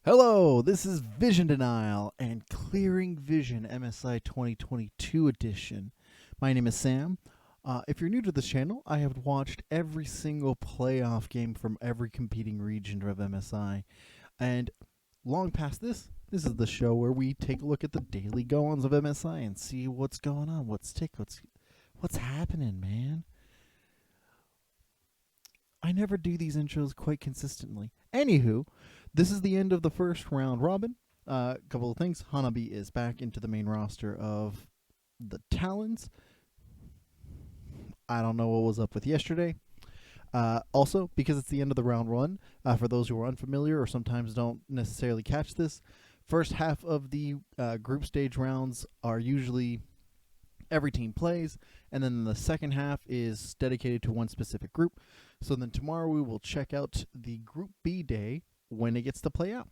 Hello, this is Vision Denial and Clearing Vision MSI 2022 edition. My name is Sam. If you're new to this channel, I have watched every single playoff game from every competing region of MSI. And long past this is the show where we take a look at the daily goings of MSI and see what's going on, what's happening, man. I never do these intros quite consistently. Anywho, this is the end of the first round robin. A couple of things. Hanabi is back into the main roster of the Talons. I don't know what was up with yesterday. Also, because it's the end of the round one, for those who are unfamiliar or sometimes don't necessarily catch this, first half of the group stage rounds are usually every team plays, and then the second half is dedicated to one specific group. So then tomorrow we will check out the Group B day when it gets to play out.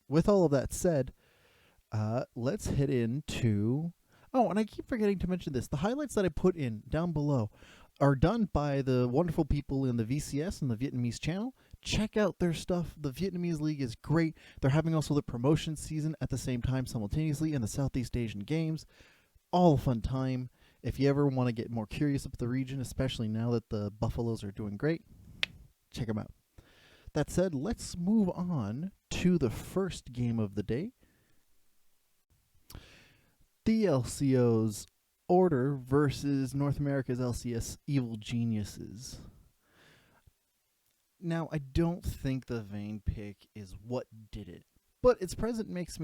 With all of that said, let's head into... Oh, and I keep forgetting to mention this. The highlights that I put in down below are done by the wonderful people in the VCS and the Vietnamese channel. Check out their stuff. The Vietnamese League is great. They're having also the promotion season at the same time simultaneously in the Southeast Asian Games. All a fun time. If you ever want to get more curious about the region, especially now that the Buffaloes are doing great, check them out. That said, let's move on to the first game of the day. The LCO's Order versus North America's LCS Evil Geniuses. Now, I don't think the Vayne pick is what did it, but its presence makes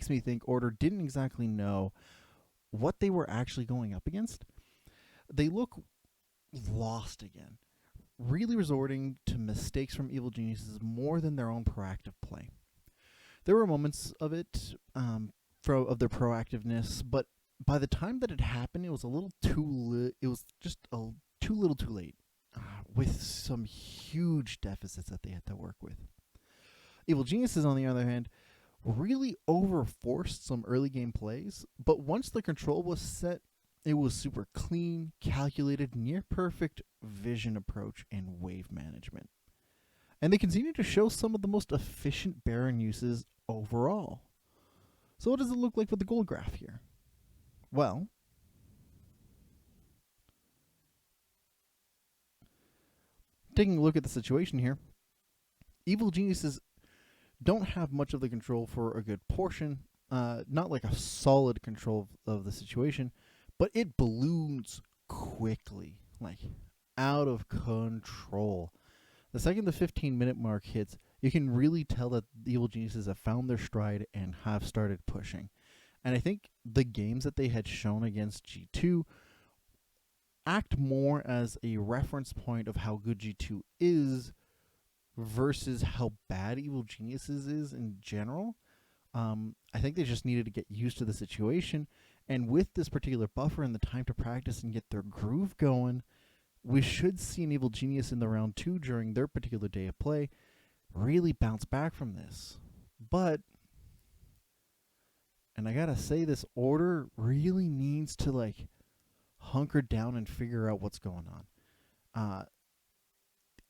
me think Order didn't exactly know what they were actually going up against. They look lost again, really resorting to mistakes from Evil Geniuses more than their own proactive play. There were moments of it, of their proactiveness, but by the time that it happened, it was a little too too little too late, with some huge deficits that they had to work with. Evil Geniuses, on the other hand, really overforced some early game plays, but once the control was set, it was super clean, calculated, near perfect vision approach and wave management. And they continue to show some of the most efficient Baron uses overall. So what does it look like with the goal graph here? Well, taking a look at the situation here, Evil Geniuses don't have much of the control for a good portion, not like a solid control of the situation, but it balloons quickly, like out of control. The second the 15-minute mark hits, you can really tell that the Evil Geniuses have found their stride and have started pushing. And I think the games that they had shown against G2 act more as a reference point of how good G2 is versus how bad Evil Geniuses is in general. I think they just needed to get used to the situation. And with this particular buffer and the time to practice and get their groove going, we should see an Evil Genius in the round 2 during their particular day of play really bounce back from this. But, and I gotta say, this Order really needs to hunker down and figure out what's going on.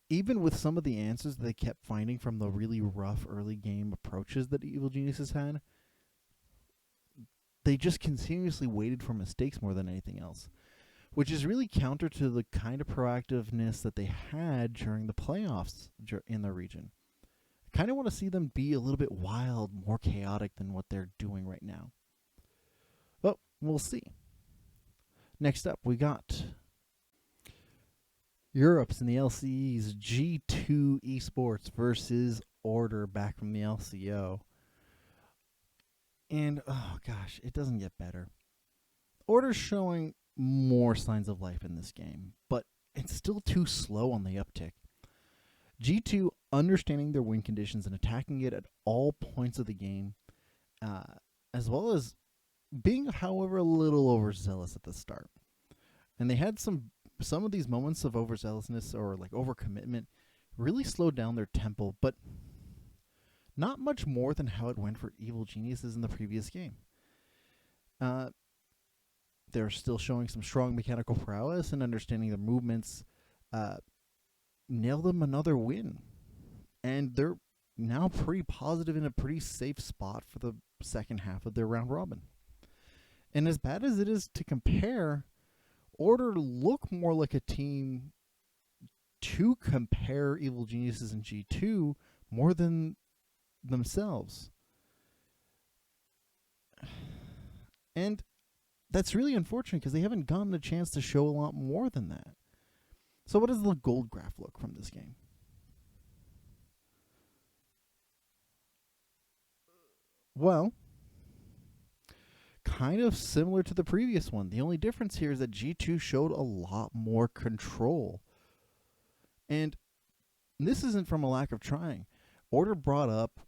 Even with some of the answers they kept finding from the really rough early game approaches that Evil Geniuses had, they just continuously waited for mistakes more than anything else, which is really counter to the kind of proactiveness that they had during the playoffs in the region. I kind of want to see them be a little bit wild, more chaotic than what they're doing right now. But we'll see. Next up, we got Europe's and the LCE's G2 Esports versus Order back from the LCO. And, oh gosh, it doesn't get better. Order's showing more signs of life in this game, but it's still too slow on the uptick. G2 understanding their win conditions and attacking it at all points of the game, as well as being, however, a little overzealous at the start. And they had some of these moments of overzealousness or overcommitment really slowed down their tempo, but not much more than how it went for Evil Geniuses in the previous game. Uh, they're still showing some strong mechanical prowess and understanding their movements. Nail them another win. And they're now pretty positive in a pretty safe spot for the second half of their round robin. And as bad as it is to compare, Order look more like a team to compare Evil Geniuses and G2 more than themselves. And that's really unfortunate because they haven't gotten a chance to show a lot more than that. So what does the gold graph look from this game? Well, kind of similar to the previous one. The only difference here is that G2 showed a lot more control. And this isn't from a lack of trying. Order brought up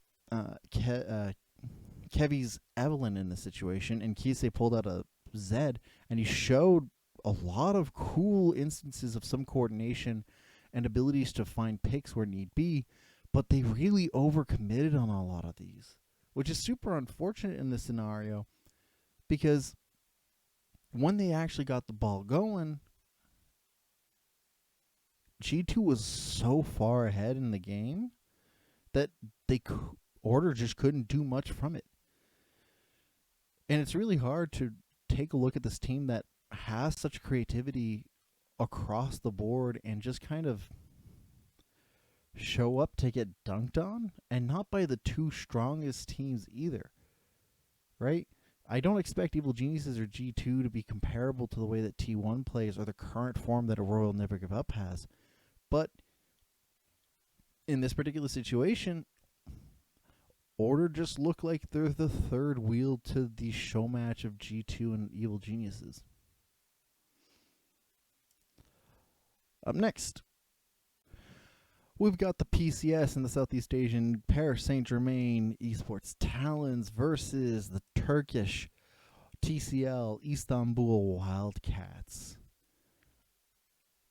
Kevy's Evelyn in the situation, and Kise pulled out a Zed, and he showed a lot of cool instances of some coordination and abilities to find picks where need be, but they really overcommitted on a lot of these, which is super unfortunate in this scenario because when they actually got the ball going, G2 was so far ahead in the game that Order just couldn't do much from it. And it's really hard to take a look at this team that has such creativity across the board and just kind of show up to get dunked on, and not by the two strongest teams either, right? I don't expect Evil Geniuses or G2 to be comparable to the way that T1 plays or the current form that a Royal Never Give Up has. But in this particular situation, Order just look like they're the third wheel to the show match of G2 and Evil Geniuses. Up next, we've got the PCS in the Southeast Asian pair, Saint-Germain Esports Talons versus the Turkish TCL Istanbul Wildcats.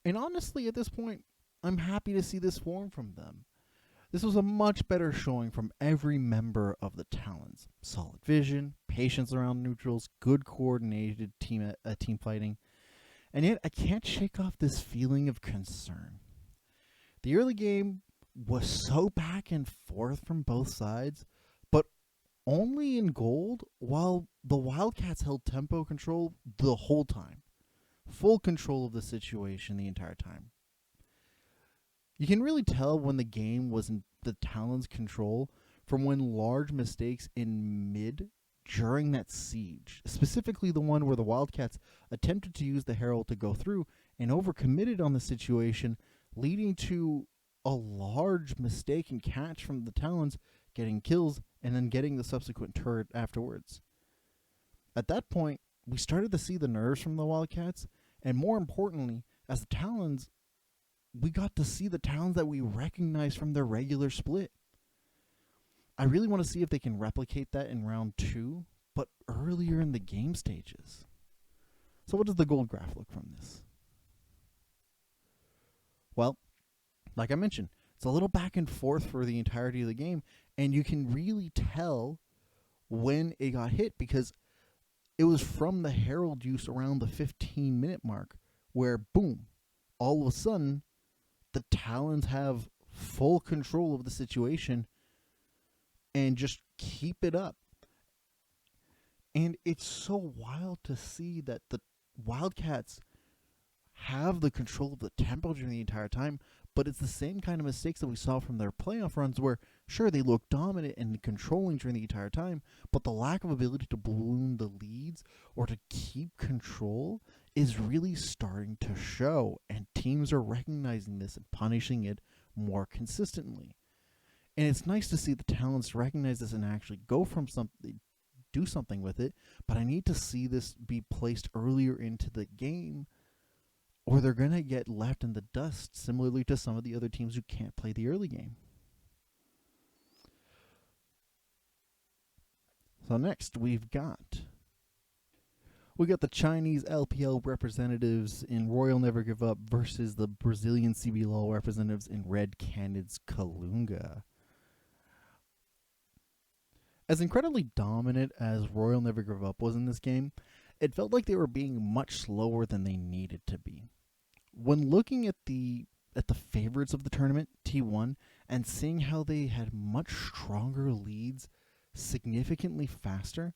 And honestly, at this point, I'm happy to see this form from them. This was a much better showing from every member of the Talons. Solid vision, patience around neutrals, good coordinated team fighting. And yet, I can't shake off this feeling of concern. The early game was so back and forth from both sides, but only in gold, while the Wildcats held tempo control the whole time. Full control of the situation the entire time. You can really tell when the game was in the Talons' control from when large mistakes in mid during that siege, specifically the one where the Wildcats attempted to use the Herald to go through and overcommitted on the situation, leading to a large mistake and catch from the Talons getting kills and then getting the subsequent turret afterwards. At that point, we started to see the nerves from the Wildcats, and more importantly, as the Talons, we got to see the Talons that we recognize from their regular split. I really want to see if they can replicate that in round 2, but earlier in the game stages. So what does the gold graph look from this? Well, like I mentioned, it's a little back and forth for the entirety of the game, and you can really tell when it got hit because it was from the Herald use around the 15-minute mark where, boom, all of a sudden, the Talons have full control of the situation and just keep it up. And it's so wild to see that the Wildcats have the control of the tempo during the entire time, but it's the same kind of mistakes that we saw from their playoff runs where, sure, they look dominant and controlling during the entire time, but the lack of ability to balloon the leads or to keep control is really starting to show, and teams are recognizing this and punishing it more consistently. And it's nice to see the Talons recognize this and actually go from something, do something with it, but I need to see this be placed earlier into the game or they're going to get left in the dust, similarly to some of the other teams who can't play the early game. So next, we've got We got the Chinese LPL representatives in Royal Never Give Up versus the Brazilian CBLOL representatives in Red Canids Kalunga. As incredibly dominant as Royal Never Give Up was in this game, it felt like they were being much slower than they needed to be. When looking at the favorites of the tournament, T1, and seeing how they had much stronger leads significantly faster,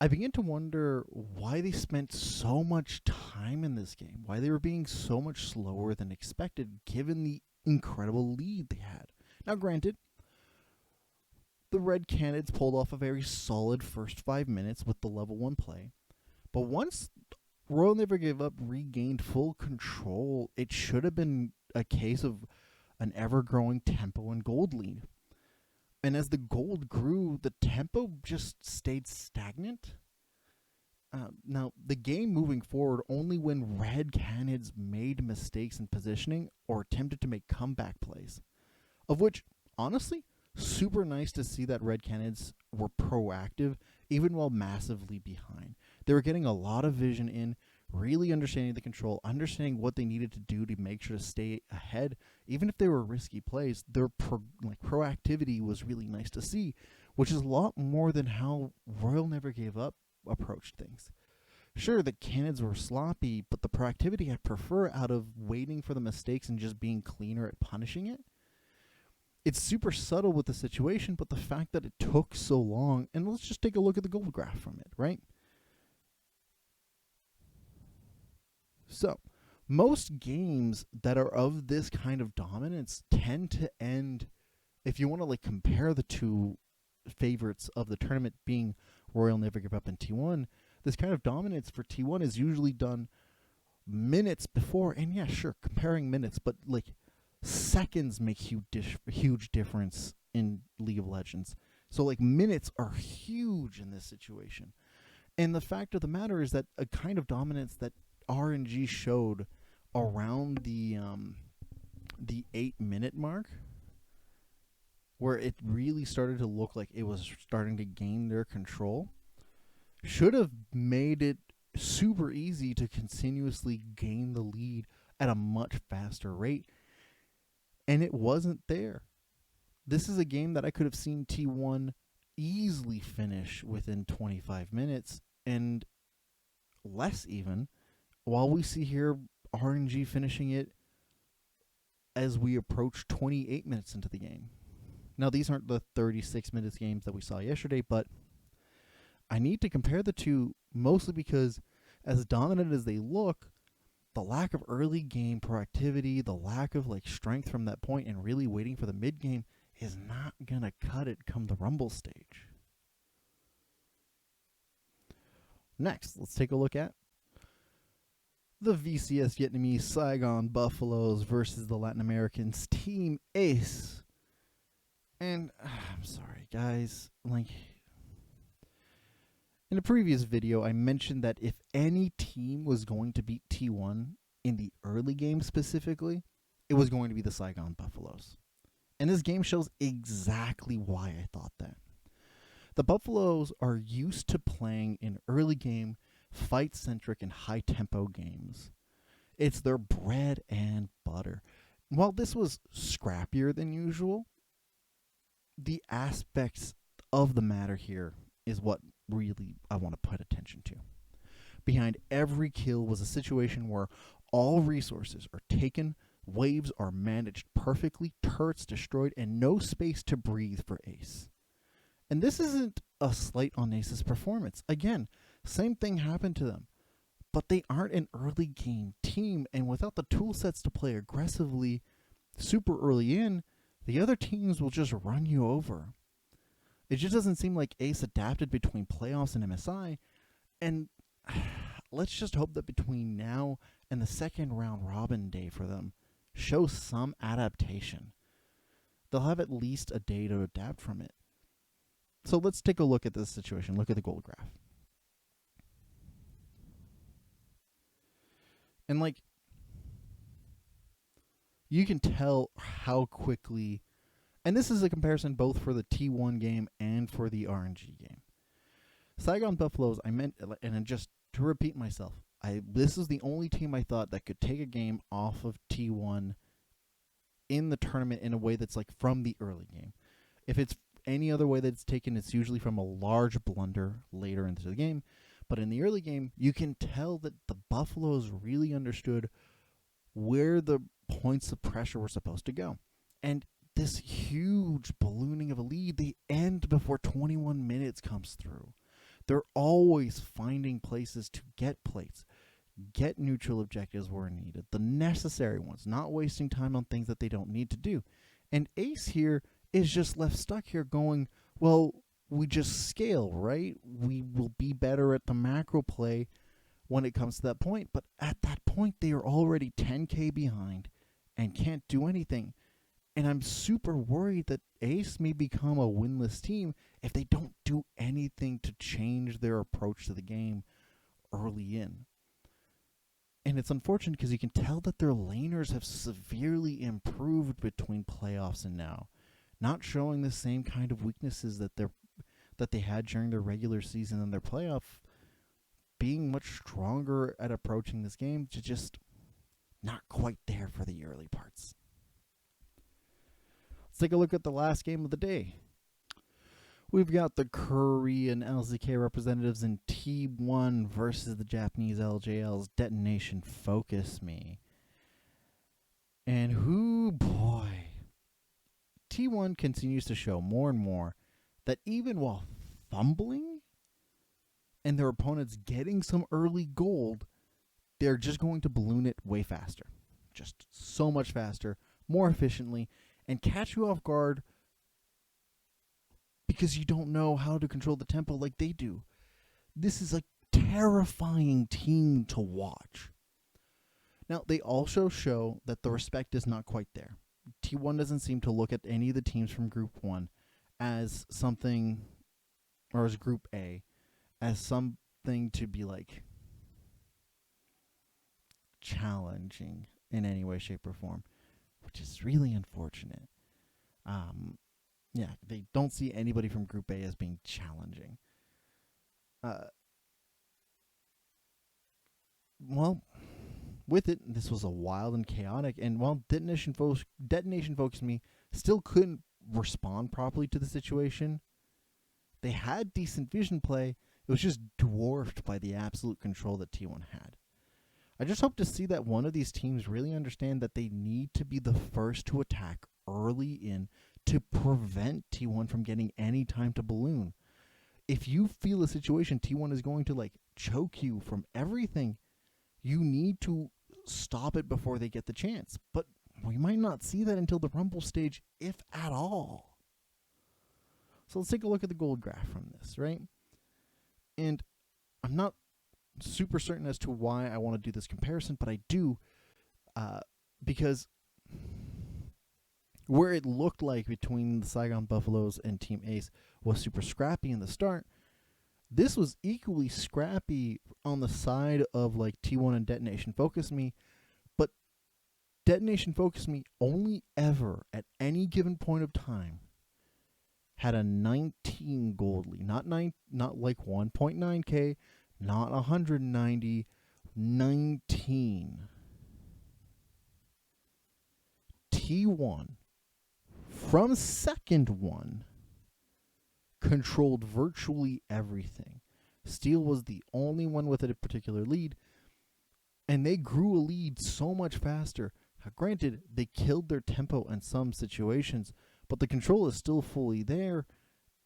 I began to wonder why they spent so much time in this game, why they were being so much slower than expected given the incredible lead they had. Now granted, the Red Canids pulled off a very solid first 5 minutes with the level 1 play, but once Royal Never Give Up regained full control, it should have been a case of an ever-growing tempo and gold lead. And as the gold grew, the tempo just stayed stagnant. Now, the game moving forward, only when Red Canids made mistakes in positioning or attempted to make comeback plays. Of which, honestly, super nice to see that Red Canids were proactive, even while massively behind. They were getting a lot of vision in, really understanding the control, understanding what they needed to do to make sure to stay ahead. Even if they were risky plays, their proactivity was really nice to see, which is a lot more than how Royal Never Gave Up approached things. Sure, the Canids were sloppy, but the proactivity I prefer out of waiting for the mistakes and just being cleaner at punishing it. It's super subtle with the situation, but the fact that it took so long, and let's just take a look at the gold graph from it, right? So, most games that are of this kind of dominance tend to end, if you want to compare the two favorites of the tournament being Royal Never Give Up and T1, this kind of dominance for T1 is usually done minutes before, and yeah, sure, comparing minutes, but seconds make huge difference in League of Legends. So minutes are huge in this situation. And the fact of the matter is that a kind of dominance that RNG showed around the 8-minute mark, where it really started to look like it was starting to gain their control, should have made it super easy to continuously gain the lead at a much faster rate. And it wasn't there. This is a game that I could have seen T1 easily finish within 25 minutes and less even, while we see here RNG finishing it as we approach 28 minutes into the game. Now, these aren't the 36 minutes games that we saw yesterday, but I need to compare the two mostly because as dominant as they look, the lack of early game proactivity, the lack of strength from that point and really waiting for the mid game is not going to cut it come the Rumble stage. Next, let's take a look at the VCS Vietnamese Saigon Buffaloes versus the Latin Americans Team Ace. And I'm sorry, guys. In a previous video, I mentioned that if any team was going to beat T1 in the early game specifically, it was going to be the Saigon Buffaloes. And this game shows exactly why I thought that. The Buffaloes are used to playing in early game, fight-centric, and high-tempo games. It's their bread and butter. While this was scrappier than usual, the aspects of the matter here is what really I want to put attention to. Behind every kill was a situation where all resources are taken, waves are managed perfectly, turrets destroyed, and no space to breathe for Ace. And this isn't a slight on Ace's performance. Again, same thing happened to them. But they aren't an early game team, and without the tool sets to play aggressively super early in, the other teams will just run you over. It just doesn't seem like Ace adapted between playoffs and MSI, and let's just hope that between now and the second round robin day for them shows some adaptation. They'll have at least a day to adapt from it. So let's take a look at this situation. Look at the gold graph. And you can tell how quickly, and this is a comparison both for the T1 game and for the RNG game. Saigon Buffaloes, I meant, and just to repeat myself, this is the only team I thought that could take a game off of T1 in the tournament in a way that's like from the early game. If it's any other way that it's taken, it's usually from a large blunder later into the game. But in the early game, you can tell that the Buffaloes really understood where the points of pressure were supposed to go. And this huge ballooning of a lead, they end before 21 minutes comes through. They're always finding places to get plates, get neutral objectives where needed, the necessary ones, not wasting time on things that they don't need to do. And Ace here is just left stuck here going, well, we just scale, right? We will be better at the macro play when it comes to that point. But at that point, they are already 10K behind and can't do anything. And I'm super worried that Ace may become a winless team if they don't do anything to change their approach to the game early in. And it's unfortunate because you can tell that their laners have severely improved between playoffs and now, not showing the same kind of weaknesses that they had during their regular season and their playoff, being much stronger at approaching this game to just not quite there for the early parts. Let's take a look at the last game of the day. We've got the Korean LCK representatives in T1 versus the Japanese LJL's Detonation Focus Me. And boy, T1 continues to show more and more that even while fumbling and their opponents getting some early gold, they're just going to balloon it way faster. Just so much faster, more efficiently, and catch you off guard because you don't know how to control the tempo like they do. This is a terrifying team to watch. Now, they also show that the respect is not quite there. T1 doesn't seem to look at any of the teams from Group 1 as something, or as Group A, as something to be like challenging in any way, shape, or form, which is really unfortunate. Yeah, they don't see anybody from Group A as being challenging. Well, with it, this was a wild and chaotic, and while Detonation Focus Me still couldn't respond properly to the situation, they had decent vision play. It was just dwarfed by the absolute control that T1 had. I just hope to see that one of these teams really understand that they need to be the first to attack early in to prevent T1 from getting any time to balloon. If you feel a situation T1 is going to like choke you from everything, you need to stop it before they get the chance. But we might not see that until the Rumble stage, if at all. So let's take a look at the gold graph from this, right? And I'm not super certain as to why I want to do this comparison, but I do, because where it looked like between the Saigon Buffaloes and Team Ace was super scrappy in the start, this was equally scrappy on the side of like T1 and Detonation Focus Me, but Detonation Focus Me only ever at any given point of time had a 19 gold lead, not like 1.9k, not 190, 19. T1 from second one controlled virtually everything. Steel was the only one with a particular lead, and they grew a lead so much faster. Now, granted, they killed their tempo in some situations, but the control is still fully there,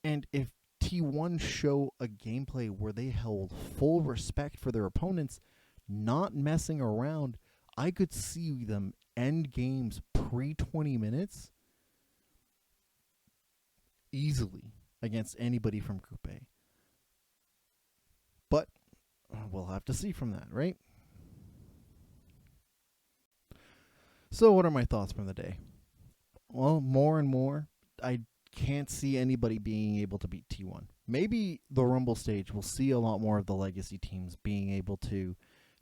and if T1 show a gameplay where they held full respect for their opponents, not messing around, I could see them end games pre-20 minutes easily against anybody from Group A. But we'll have to see from that, right? So what are my thoughts from the day? Well, more and more, I can't see anybody being able to beat T1. Maybe the Rumble stage will see a lot more of the legacy teams being able to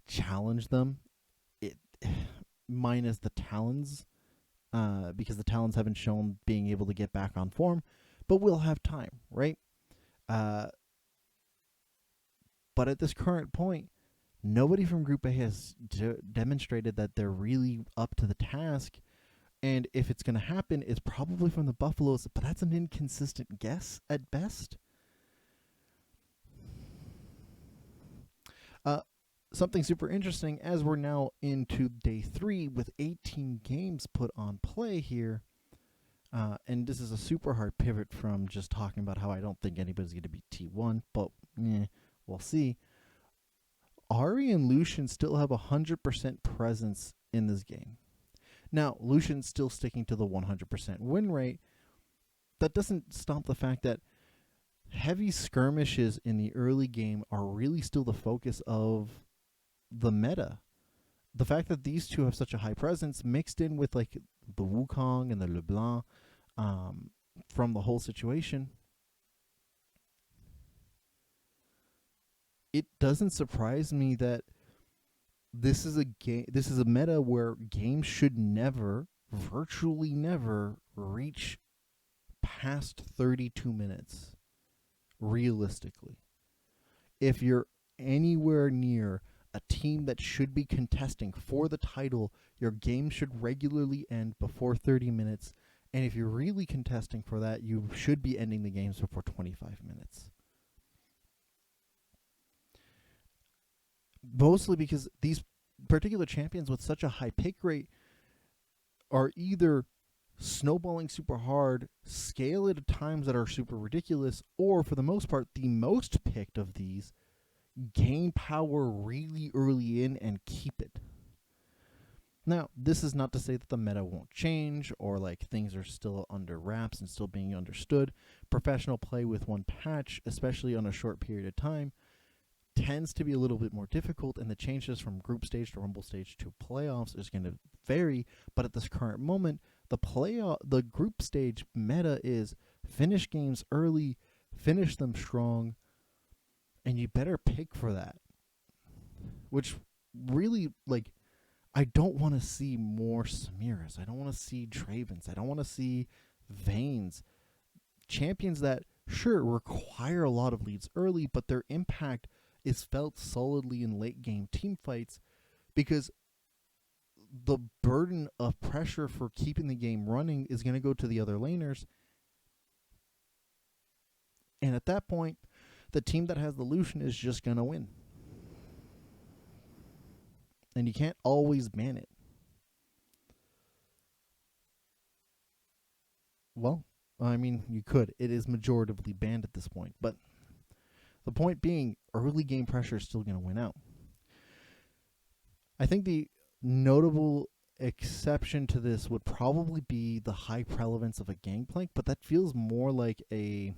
challenge them. Minus the Talons, because the Talons haven't shown being able to get back on form, but we'll have time, right? But at this current point, nobody from Group A has demonstrated that they're really up to the task. And if it's going to happen, it's probably from the Buffaloes, but that's an inconsistent guess at best. Something super interesting as we're now into day 3 with 18 games put on play here. And this is a super hard pivot from just talking about how I don't think anybody's going to beat T1, but we'll see. Ari and Lucian still have 100% presence in this game. Now, Lucian's still sticking to the 100% win rate. That doesn't stop the fact that heavy skirmishes in the early game are really still the focus of the meta. The fact that these two have such a high presence mixed in with like the Wukong and the LeBlanc from the whole situation, it doesn't surprise me that this is a meta where games should never, virtually never, reach past 32 minutes, realistically. If you're anywhere near a team that should be contesting for the title, your game should regularly end before 30 minutes. And if you're really contesting for that, you should be ending the games before 25 minutes. Mostly because these particular champions with such a high pick rate are either snowballing super hard, scale it at times that are super ridiculous, or for the most part, the most picked of these gain power really early in and keep it. Now, this is not to say that the meta won't change or like things are still under wraps and still being understood. Professional play with one patch, especially on a short period of time, tends to be a little bit more difficult, and the changes from group stage to rumble stage to playoffs is going to vary. But at this current moment, the group stage meta is finish games early, finish them strong, and you better pick for that. Which really, like, I don't want to see more Samiras. I don't want to see Dravens. I don't want to see Vaynes. Champions that, sure, require a lot of leads early, but their impact is felt solidly in late game team fights because the burden of pressure for keeping the game running is going to go to the other laners. And at that point, the team that has the Lucian is just going to win. And you can't always ban it. Well, I mean, you could. It is majoritively banned at this point. But the point being, early game pressure is still going to win out. I think the notable exception to this would probably be the high prevalence of a gangplank, but that feels more like a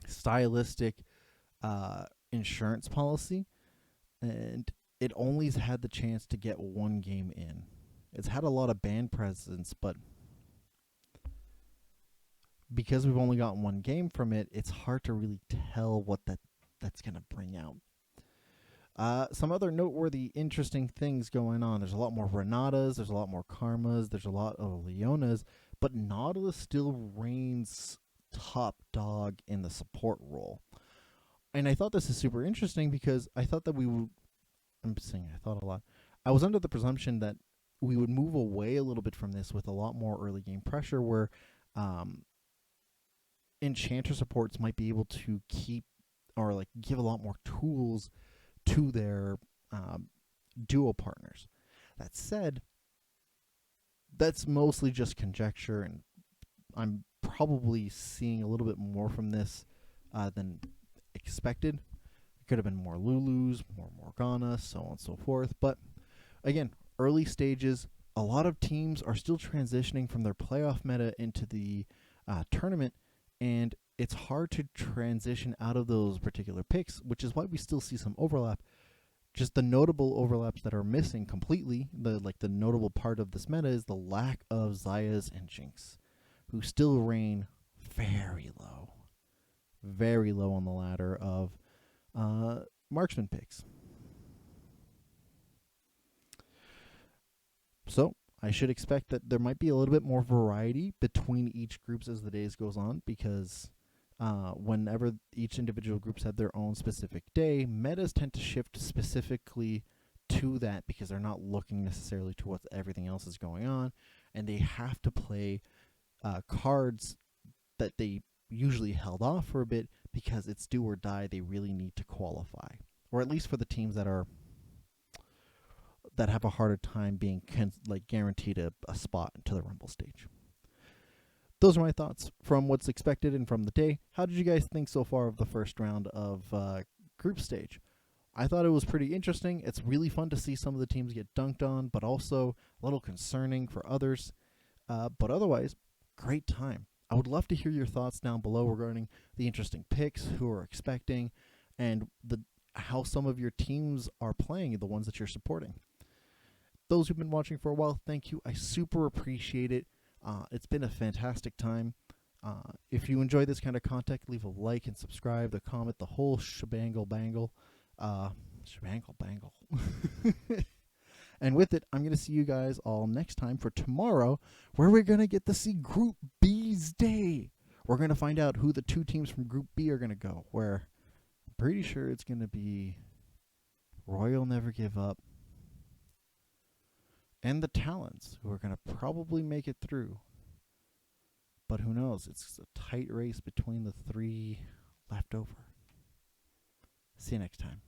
stylistic insurance policy, and it only has had the chance to get one game in. It's had a lot of ban presence, but because we've only got one game from it, it's hard to really tell what that's going to bring out. Some other noteworthy, interesting things going on. There's a lot more Renatas, there's a lot more Karmas, there's a lot of Leonas, but Nautilus still reigns top dog in the support role. And I thought this is super interesting because I thought that we would, I'm saying I thought a lot. I was under the presumption that we would move away a little bit from this with a lot more early game pressure where Enchanter supports might be able to keep or like give a lot more tools to their duo partners. That said, that's mostly just conjecture, and I'm probably seeing a little bit more from this than expected. It could have been more Lulus, more Morgana, so on and so forth. But again, early stages, a lot of teams are still transitioning from their playoff meta into the tournament, and it's hard to transition out of those particular picks, which is why we still see some overlap. Just the notable overlaps that are missing completely, the notable part of this meta is the lack of Zayas and Jinx, who still reign very low on the ladder of marksman picks. So I should expect that there might be a little bit more variety between each groups as the days goes on, because Whenever each individual groups have their own specific day, metas tend to shift specifically to that because they're not looking necessarily to what everything else is going on, and they have to play cards that they usually held off for a bit because it's do or die. They really need to qualify, or at least for the teams that have a harder time being guaranteed a spot to the Rumble stage. Those are my thoughts from what's expected and from the day. How did you guys think so far of the first round of group stage? I thought it was pretty interesting. It's really fun to see some of the teams get dunked on, but also a little concerning for others. But otherwise, great time. I would love to hear your thoughts down below regarding the interesting picks, who are expecting, and how some of your teams are playing, the ones that you're supporting. Those who've been watching for a while, thank you. I super appreciate it. It's been a fantastic time. If you enjoy this kind of content, leave a like and subscribe, the comment, the whole shebangle bangle. Shebangle bangle. And with it, I'm going to see you guys all next time for tomorrow, where we're going to get to see Group B's day. We're going to find out who the two teams from Group B are going to go, where I'm pretty sure it's going to be Royal Never Give Up and the Talons, who are going to probably make it through. But who knows? It's a tight race between the three left over. See you next time.